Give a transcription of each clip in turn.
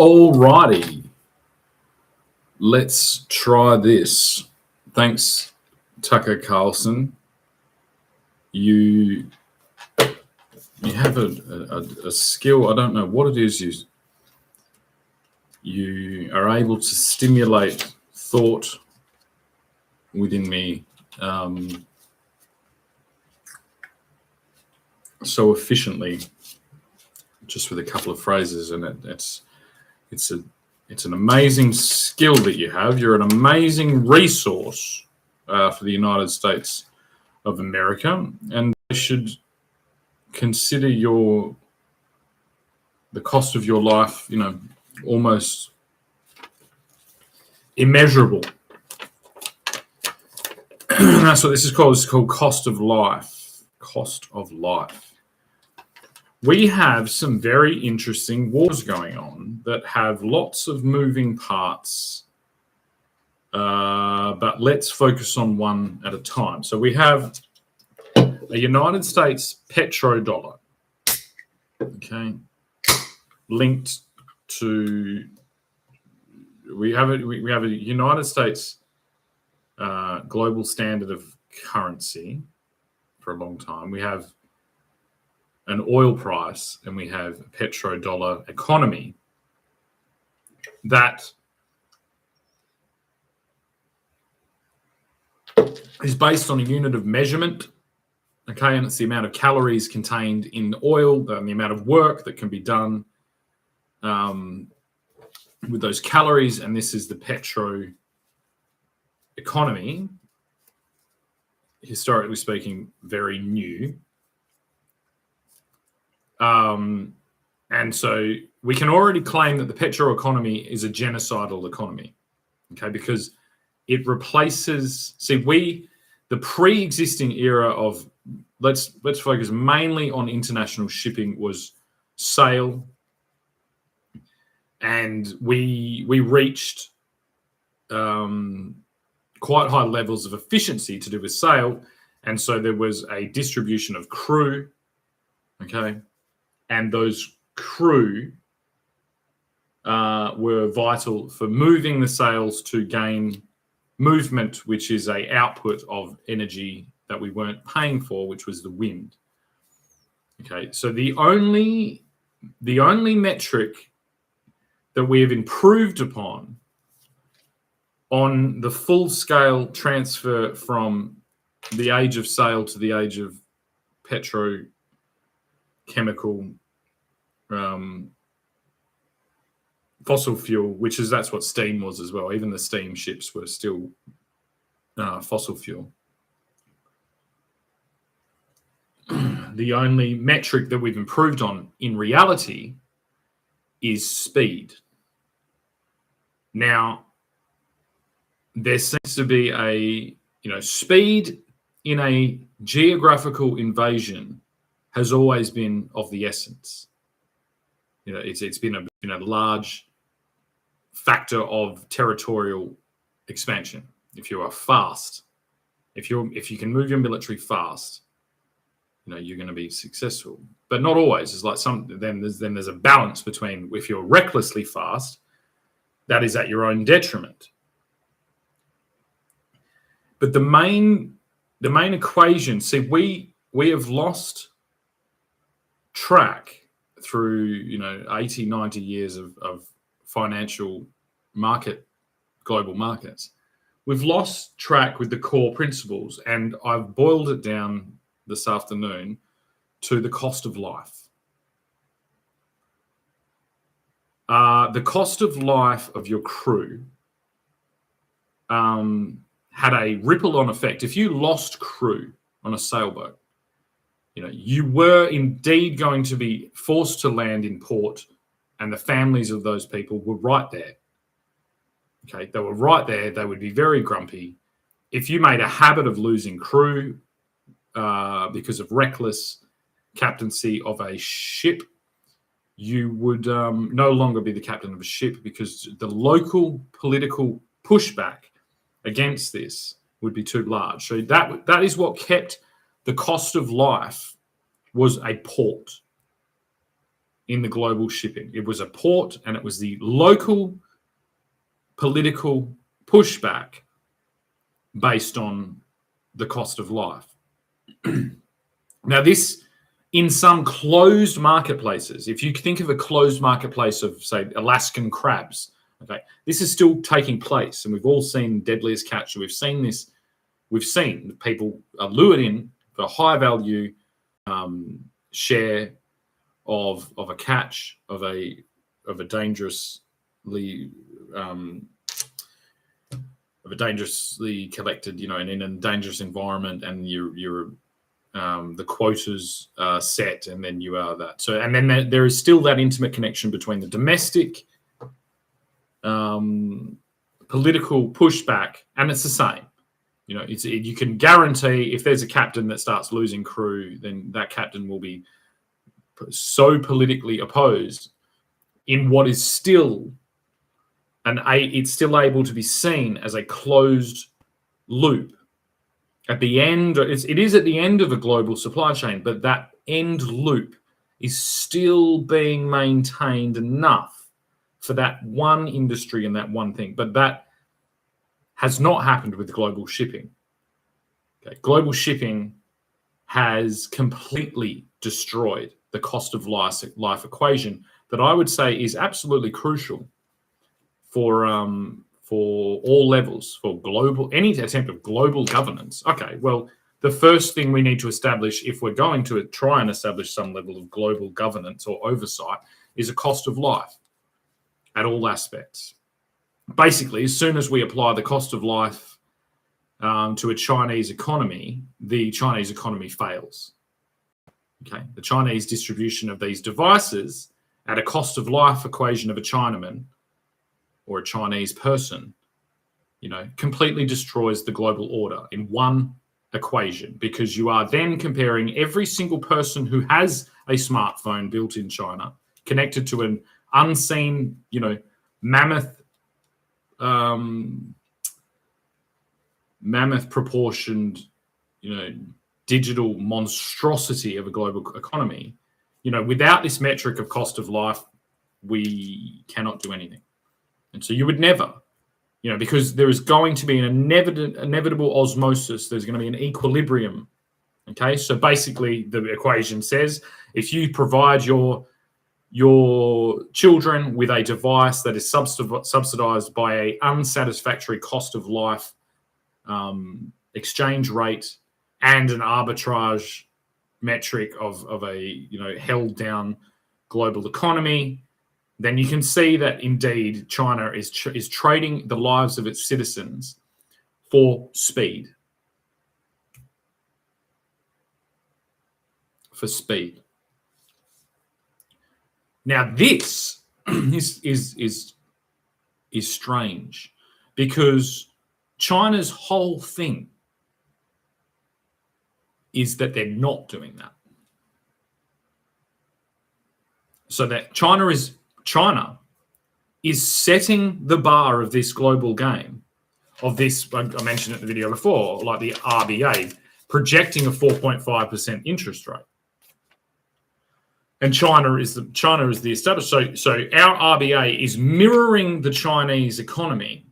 Alrighty, let's try this. Thanks, Tucker Carlson. You have a skill. I don't know what it is. You are able to stimulate thought within me so efficiently, just with a couple of phrases, and it's an amazing skill that you have. You're an amazing resource for the United States of America, and they should consider the cost of your life, almost immeasurable. That's what this is called. It's called cost of life. Cost of life. We have some very interesting wars going on that have lots of moving parts, but let's focus on one at a time. So we have a United States petrodollar, okay, linked to. We have a United States global standard of currency for a long time. We have an oil price, and we have a petrodollar economy that is based on a unit of measurement, okay, and it's the amount of calories contained in oil and the amount of work that can be done with those calories, and this is the petro economy, historically speaking, very new. And so we can already claim that the petro economy is a genocidal economy, okay, because it replaces, the pre-existing era of, let's focus mainly on international shipping, was sail, and we reached quite high levels of efficiency to do with sail, and so there was a distribution of crew, okay, and those crew were vital for moving the sails to gain movement, which is a output of energy that we weren't paying for, which was the wind. Okay, so the only metric that we have improved upon on the full-scale transfer from the age of sail to the age of petrochemical fossil fuel, that's what steam was as well. Even the steam ships were still fossil fuel. The only metric that we've improved on in reality is speed. Now, there seems to be speed in a geographical invasion has always been of the essence. It's been a large factor of territorial expansion. If you are fast, if you can move your military fast, you're going to be successful. But not always. It's like then there's a balance between, if you're recklessly fast, that is at your own detriment. But the main equation, we have lost track through 80, 90 years of financial global markets. We've lost track with the core principles, and I've boiled it down this afternoon to the cost of life. The cost of life of your crew had a ripple-on effect. If you lost crew on a sailboat, you were indeed going to be forced to land in port, and the families of those people were right there. Okay, they were right there. They would be very grumpy. If you made a habit of losing crew because of reckless captaincy of a ship, you would no longer be the captain of a ship, because the local political pushback against this would be too large. So that is what kept the cost of life, was a port. in the global shipping. It was a port, and it was the local political pushback based on the cost of life. Now, this, in some closed marketplaces, if you think of a closed marketplace of, say, Alaskan crabs, okay, this is still taking place, and we've all seen Deadliest Catch. We've seen this. We've seen people are lured in for high value share of a catch of a dangerously collected, and in a dangerous environment, and you're the quotas are set, and then you are that. So, and then there is still that intimate connection between the domestic political pushback, and it's the same. You can guarantee if there's a captain that starts losing crew, then that captain will be so politically opposed in what is still it's still able to be seen as a closed loop. At the end, it is at the end of a global supply chain, but that end loop is still being maintained enough for that one industry and that one thing. But that has not happened with global shipping. Okay. Global shipping has completely destroyed the cost of life equation that I would say is absolutely crucial for all levels, for any attempt of global governance. Okay, well, the first thing we need to establish, if we're going to try and establish some level of global governance or oversight, is a cost of life at all aspects. Basically, as soon as we apply the cost of life to a Chinese economy, the Chinese economy fails. Okay, the Chinese distribution of these devices at a cost of life equation of a Chinaman or a Chinese person, completely destroys the global order in one equation, because you are then comparing every single person who has a smartphone built in China, connected to an unseen, mammoth proportioned, digital monstrosity of a global economy. Without this metric of cost of life, we cannot do anything. And so you would never, because there is going to be an inevitable osmosis. There's going to be an equilibrium. Okay, so basically the equation says if you provide your children with a device that is subsidized by a unsatisfactory cost of life exchange rate and an arbitrage metric of a held down global economy, then you can see that indeed China is trading the lives of its citizens for speed. For speed. Now this is strange, because China's whole thing is that they're not doing that. So that China is setting the bar of this global game, of this, I mentioned it in the video before, like the RBA projecting a 4.5% interest rate. And China is the established. So our RBA is mirroring the Chinese economy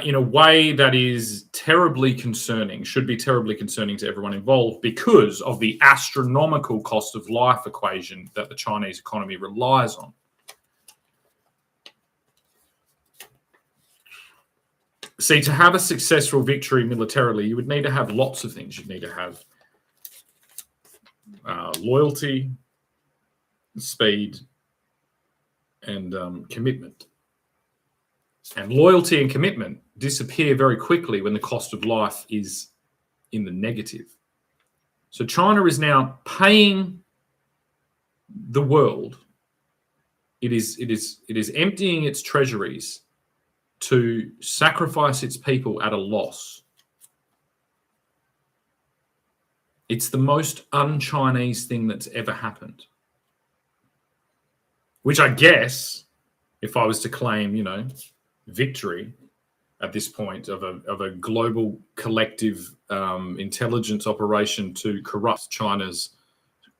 in a way that is terribly concerning, should be terribly concerning to everyone involved, because of the astronomical cost of life equation that the Chinese economy relies on. See, to have a successful victory militarily, you would need to have lots of things. You'd need to have loyalty, speed, and commitment. And loyalty and commitment disappear very quickly when the cost of life is in the negative. So China is now paying the world. It is emptying its treasuries to sacrifice its people at a loss. It's the most un-Chinese thing that's ever happened. Which I guess, if I was to claim, victory at this point of a global collective intelligence operation to corrupt China's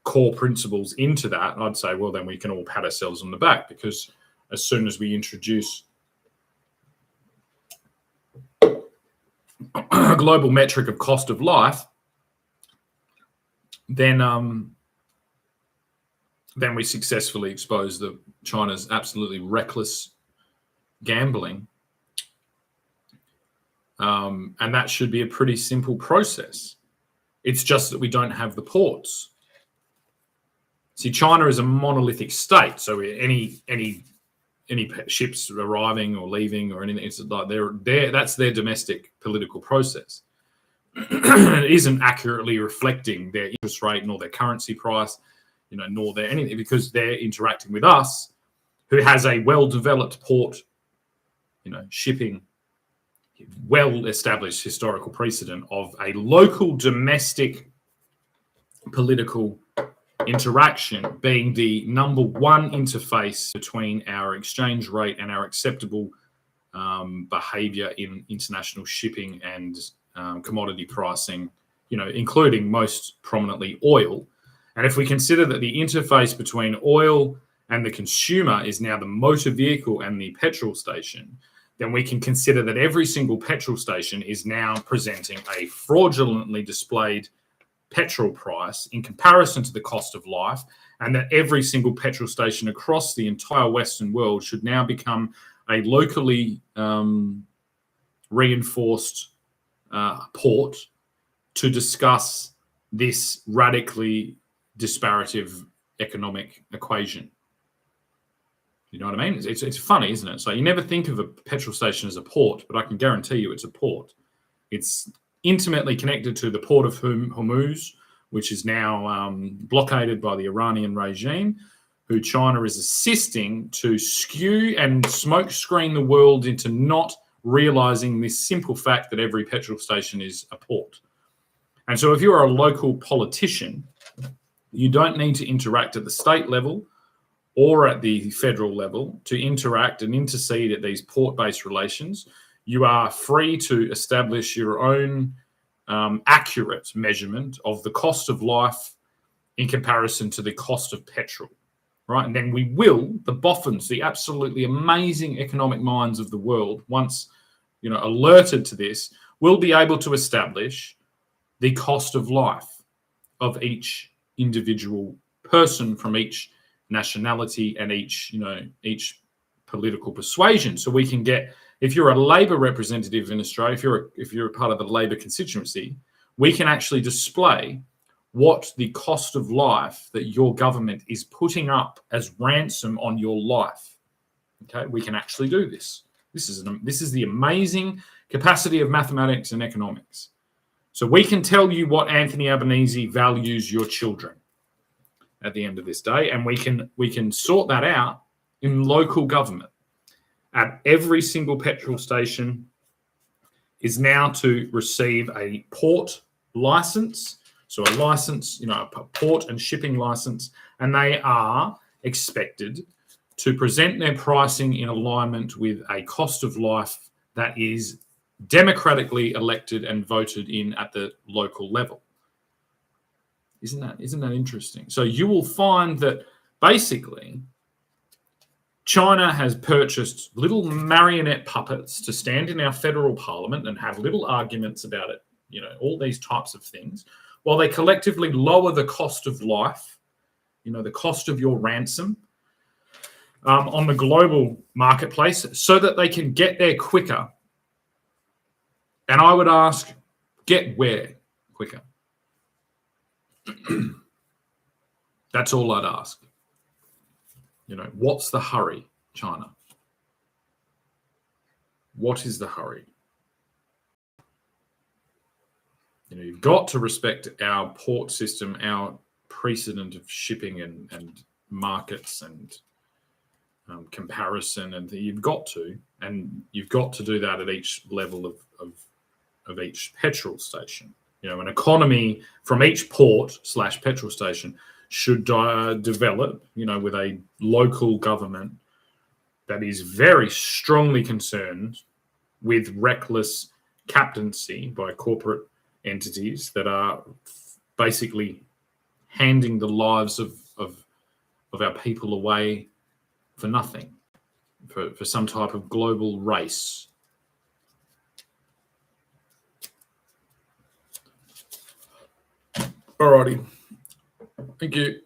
core principles into that, I'd say, well, then we can all pat ourselves on the back, because as soon as we introduce a global metric of cost of life, then we successfully expose China's absolutely reckless gambling. And that should be a pretty simple process. It's just that we don't have the ports. See, China is a monolithic state, so any ships arriving or leaving or anything, it's like that's their domestic political process. It isn't accurately reflecting their interest rate nor their currency price, nor their anything, because they're interacting with us, who has a well-developed port, shipping, well-established historical precedent of a local domestic political interaction being the number one interface between our exchange rate and our acceptable behavior in international shipping and commodity pricing, including most prominently oil. And if we consider that the interface between oil and the consumer is now the motor vehicle and the petrol station, then we can consider that every single petrol station is now presenting a fraudulently displayed petrol price in comparison to the cost of life, and that every single petrol station across the entire Western world should now become a locally reinforced port to discuss this radically disparative economic equation. You know what I mean? It's funny, isn't it? So you never think of a petrol station as a port, but I can guarantee you it's a port. It's intimately connected to the port of Hormuz, which is now blockaded by the Iranian regime, who China is assisting to skew and smokescreen the world into not realizing this simple fact that every petrol station is a port. And so if you are a local politician, you don't need to interact at the state level or at the federal level to interact and intercede at these port-based relations. You are free to establish your own accurate measurement of the cost of life in comparison to the cost of petrol, right? And then the boffins, the absolutely amazing economic minds of the world, once alerted to this, will be able to establish the cost of life of each individual person from each nationality and each political persuasion. So we can get, if you're a Labor representative in Australia, if you're a part of the Labor constituency, we can actually display what the cost of life that your government is putting up as ransom on your life. Okay, we can actually do this. This is the amazing capacity of mathematics and economics. So we can tell you what Anthony Albanese values your children at the end of this day, and we can sort that out in local government. At every single petrol station is now to receive a port license, so a license, a port and shipping license, and they are expected to present their pricing in alignment with a cost of life that is democratically elected and voted in at the local level. Isn't that interesting? So you will find that basically China has purchased little marionette puppets to stand in our federal parliament and have little arguments about it, all these types of things, while they collectively lower the cost of life, the cost of your ransom on the global marketplace so that they can get there quicker. And I would ask, get where quicker? That's all I'd ask. What's the hurry, China? What is the hurry? You've got to respect our port system, our precedent of shipping and markets and comparison, and you've got to do that at each level of each petrol station. An economy from each port/petrol station should develop, with a local government that is very strongly concerned with reckless captaincy by corporate entities that are basically handing the lives of our people away for nothing, for some type of global race. Alrighty. Thank you.